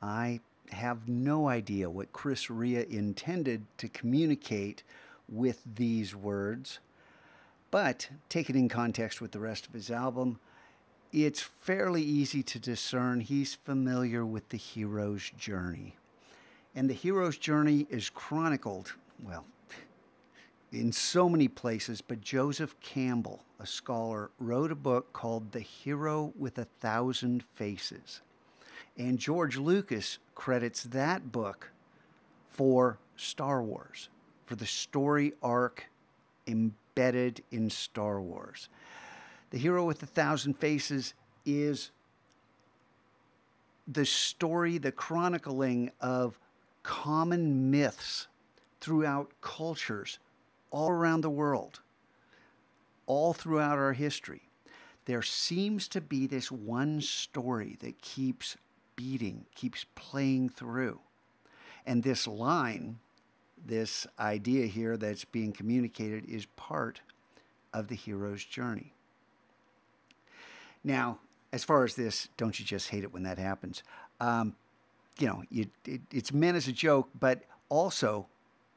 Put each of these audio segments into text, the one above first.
I have no idea what Chris Rea intended to communicate with these words, but taken in context with the rest of his album, it's fairly easy to discern he's familiar with the hero's journey. And the hero's journey is chronicled, well, in so many places, but Joseph Campbell, a scholar, wrote a book called The Hero with a Thousand Faces. And George Lucas credits that book for Star Wars, for the story arc embedded in Star Wars. The Hero with a Thousand Faces is the story, the chronicling of common myths throughout cultures all around the world, all throughout our history. There seems to be this one story that keeps beating, keeps playing through. And this line, this idea here that's being communicated, is part of the hero's journey. Now, as far as this, don't you just hate it when that happens? It's meant as a joke, but also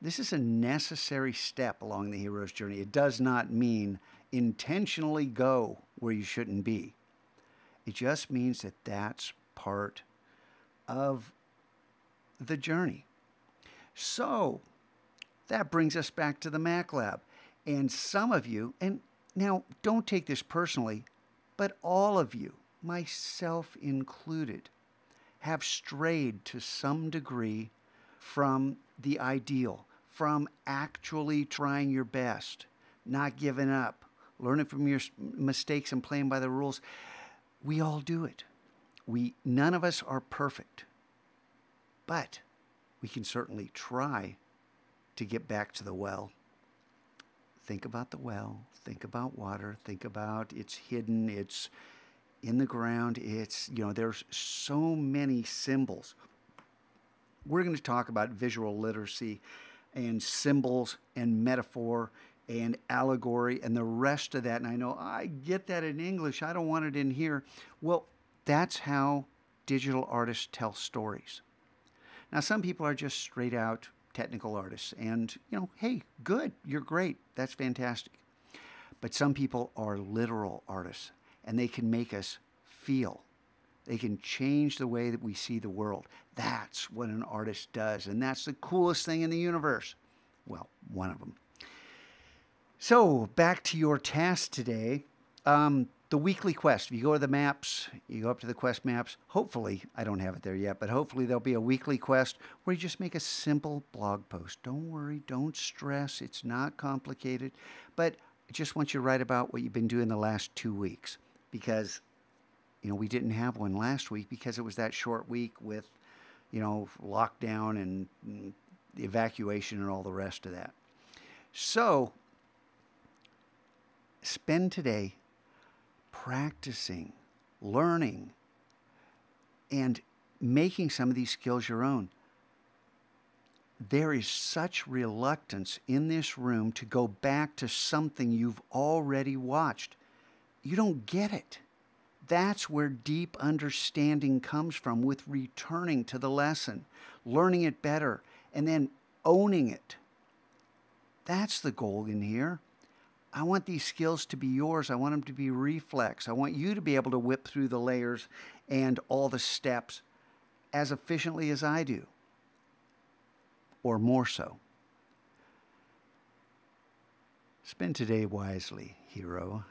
this is a necessary step along the hero's journey. It does not mean intentionally go where you shouldn't be. It just means that that's part of the journey. So that brings us back to the Mac Lab. And some of you, and now don't take this personally, but all of you, myself included, have strayed to some degree from the ideal, from actually trying your best, not giving up, learning from your mistakes and playing by the rules. We all do it. None of us are perfect, but we can certainly try to get back to the well. Think about the well, think about water, think about it's hidden, it's in the ground, there's so many symbols. We're going to talk about visual literacy and symbols and metaphor and allegory and the rest of that. And I know I get that in English. I don't want it in here. Well, that's how digital artists tell stories. Now, some people are just straight out technical artists. And, hey, good. You're great. That's fantastic. But some people are literal artists, and they can make us feel. They can change the way that we see the world. That's what an artist does, and that's the coolest thing in the universe. Well, one of them. So, back to your task today. The weekly quest. If you go to the maps, you go up to the quest maps, hopefully, I don't have it there yet, but hopefully there'll be a weekly quest where you just make a simple blog post. Don't worry, don't stress, it's not complicated, but I just want you to write about what you've been doing the last 2 weeks, because, we didn't have one last week because it was that short week with, lockdown and evacuation and all the rest of that. So, spend today practicing, learning, and making some of these skills your own. There is such reluctance in this room to go back to something you've already watched. You don't get it. That's where deep understanding comes from, with returning to the lesson, learning it better, and then owning it. That's the goal in here. I want these skills to be yours. I want them to be reflex. I want you to be able to whip through the layers and all the steps as efficiently as I do, or more so. Spend today wisely, hero.